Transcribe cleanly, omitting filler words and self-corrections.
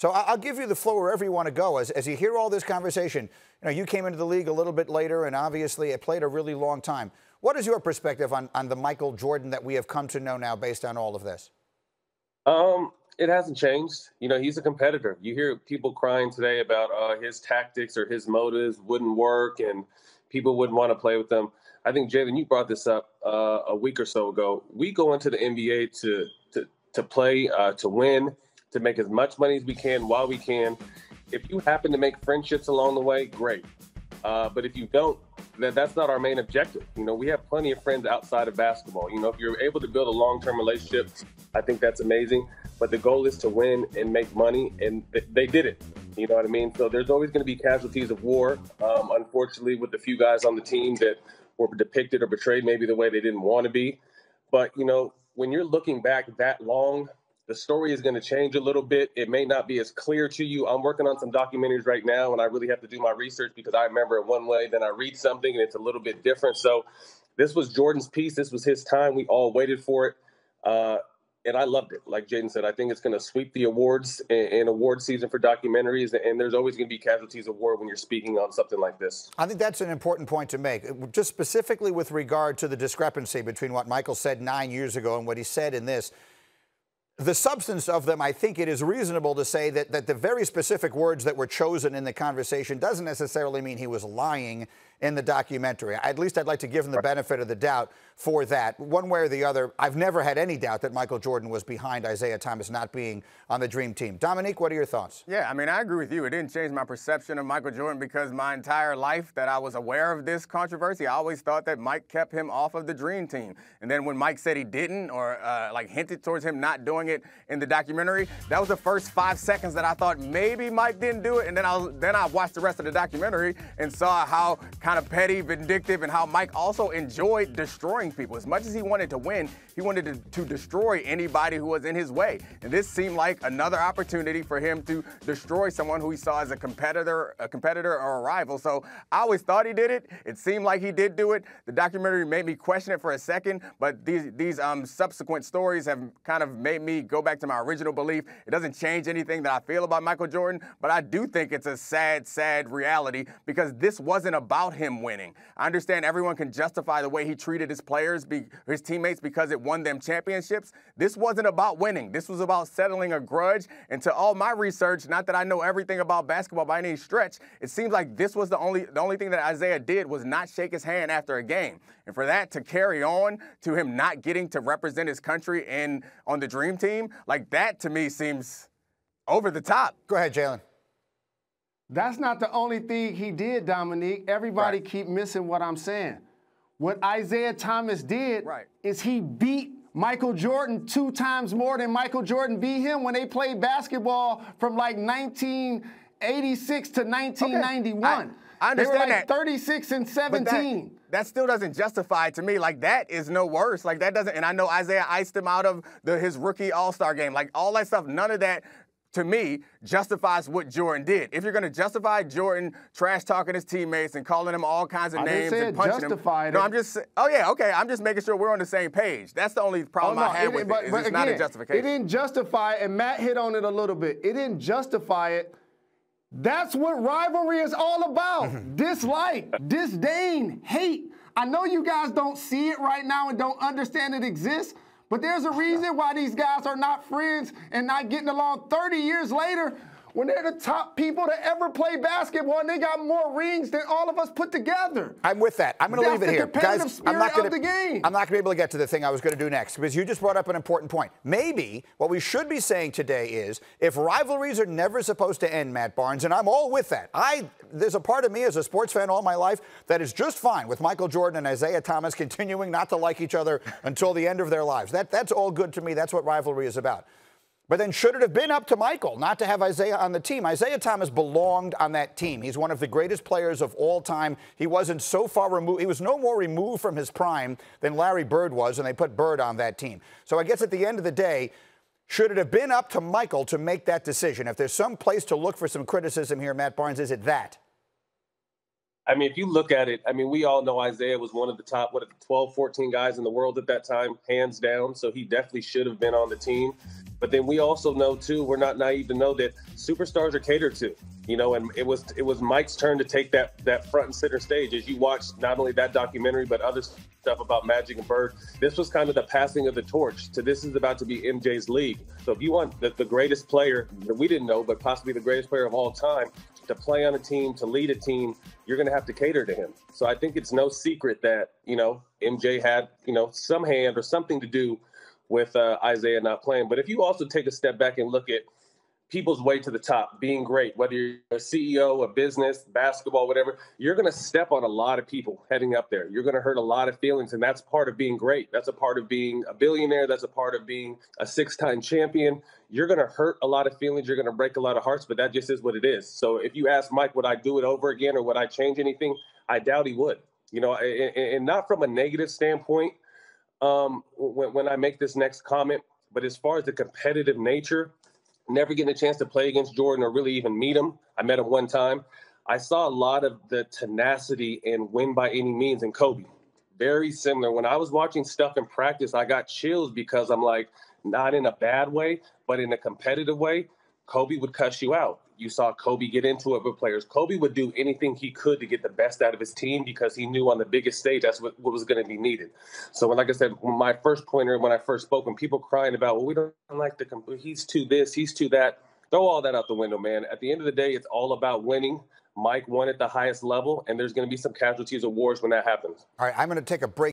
So I'll give you the floor wherever you want to go. As you hear all this conversation, you came into the league a little bit later, and obviously it played a really long time. What is your perspective on the Michael Jordan that we have come to know now based on all of this? It hasn't changed. He's a competitor. You hear people crying today about his tactics or his motives wouldn't work and people wouldn't want to play with them. I think, Jalen, you brought this up a week or so ago. We go into the NBA to play, to win, to make as much money as we can while we can. If you happen to make friendships along the way, great. But if you don't, that's not our main objective. We have plenty of friends outside of basketball. If you're able to build a long-term relationship, I think that's amazing. But the goal is to win and make money, and they did it. You know what I mean? So there's always going to be casualties of war, unfortunately, with the few guys on the team that were depicted or portrayed maybe the way they didn't want to be. But, when you're looking back that long, the story is going to change a little bit. It may not be as clear to you. I'm working on some documentaries right now, and I really have to do my research because I remember it one way, then I read something, and it's a little bit different. So this was Jordan's piece. This was his time. We all waited for it, and I loved it. Like Jaden said, I think it's going to sweep the awards and award season for documentaries, and there's always going to be casualties of war when you're speaking on something like this. I think that's an important point to make, just specifically with regard to the discrepancy between what Michael said 9 years ago and what he said in this. The substance of them, I think it is reasonable to say that the very specific words that were chosen in the conversation doesn't necessarily mean he was lying in the documentary. At least I'd like to give him the benefit of the doubt for that. One way or the other, I've never had any doubt that Michael Jordan was behind Isaiah Thomas not being on the Dream Team. Dominique, what are your thoughts? Yeah, I agree with you. It didn't change my perception of Michael Jordan because my entire life that I was aware of this controversy, I always thought that Mike kept him off of the Dream Team. And then when Mike said he didn't or hinted towards him not doing it in the documentary, that was the first 5 seconds that I thought maybe Mike didn't do it. And then I watched the rest of the documentary and saw how kind of petty, vindictive, and how Mike also enjoyed destroying people. As much as he wanted to win, he wanted to destroy anybody who was in his way. And this seemed like another opportunity for him to destroy someone who he saw as a competitor or a rival. So I always thought he did it. It seemed like he did do it. The documentary made me question it for a second, but these subsequent stories have kind of made me go back to my original belief. It doesn't change anything that I feel about Michael Jordan, but I do think it's a sad, sad reality because this wasn't about him winning. I understand everyone can justify the way he treated his players, his teammates, because it won them championships. This wasn't about winning. This was about settling a grudge. And to all my research, not that I know everything about basketball by any stretch, it seems like this was the only thing that Isaiah did was not shake his hand after a game. And for that to carry on to him not getting to represent his country on the Dream Team, like that to me seems over the top. Go ahead, Jalen. That's not the only thing he did, Dominique. Everybody keep missing what I'm saying. What Isaiah Thomas did is he beat Michael Jordan 2 times more than Michael Jordan beat him when they played basketball from like 1986 to 1991. Okay. I understand they were like that. 36 and 17. That still doesn't justify to me. Like, that is no worse. Like, that doesn't, and I know Isaiah iced him out of his rookie All-Star game. Like, all that stuff, none of that, to me, justifies what Jordan did. If you're going to justify Jordan trash-talking his teammates and calling them all kinds of names and punching them. No, I'm just, I'm just making sure we're on the same page. That's the only problem I have with it, is it's not a justification. It didn't justify it, and Matt hit on it a little bit. It didn't justify it. That's what rivalry is all about. Dislike, disdain, hate. I know you guys don't see it right now and don't understand it exists, but there's a reason why these guys are not friends and not getting along 30 years later when they're the top people to ever play basketball and they got more rings than all of us put together. I'm with that. I'm going to leave it here. Guys, I'm not going to be able to get to the thing I was going to do next because you just brought up an important point. Maybe what we should be saying today is if rivalries are never supposed to end, Matt Barnes, and I'm all with that. There's a part of me as a sports fan all my life that is just fine with Michael Jordan and Isaiah Thomas continuing not to like each other until the end of their lives. That's all good to me. That's what rivalry is about. But then should it have been up to Michael not to have Isaiah on the team? Isaiah Thomas belonged on that team. He's one of the greatest players of all time. He wasn't so far removed. He was no more removed from his prime than Larry Bird was, and they put Bird on that team. So I guess at the end of the day, should it have been up to Michael to make that decision? If there's some place to look for some criticism here, Matt Barnes, is it that? I mean, if you look at it, I mean, we all know Isaiah was one of the top, 12, 14 guys in the world at that time, hands down. So he definitely should have been on the team. But then we also know, too, we're not naive to know that superstars are catered to, and it was Mike's turn to take that front and center stage. As you watch not only that documentary, but other stuff about Magic and Bird, this was kind of the passing of the torch to this is about to be MJ's league. So if you want the greatest player that we didn't know, but possibly the greatest player of all time, to play on a team, to lead a team, you're going to have to cater to him. So I think it's no secret that, MJ had, some hand or something to do with Isaiah not playing. But if you also take a step back and look at people's way to the top, being great, whether you're a CEO, a business, basketball, whatever, you're going to step on a lot of people heading up there. You're going to hurt a lot of feelings, and that's part of being great. That's a part of being a billionaire. That's a part of being a 6-time champion. You're going to hurt a lot of feelings. You're going to break a lot of hearts, but that just is what it is. So if you ask Mike, would I do it over again or would I change anything? I doubt he would, and not from a negative standpoint when I make this next comment, but as far as the competitive nature, never getting a chance to play against Jordan or really even meet him. I met him one time. I saw a lot of the tenacity and win by any means in Kobe. Very similar. When I was watching stuff in practice, I got chills because I'm like, not in a bad way, but in a competitive way, Kobe would cuss you out. You saw Kobe get into it with players. Kobe would do anything he could to get the best out of his team because he knew on the biggest stage that's what was going to be needed. So, like I said, my first pointer when I first spoke, when people crying about, well, we don't like the he's too this, he's too that, throw all that out the window, man. At the end of the day, it's all about winning. Mike won at the highest level, and there's going to be some casualties of wars when that happens. All right, I'm going to take a break.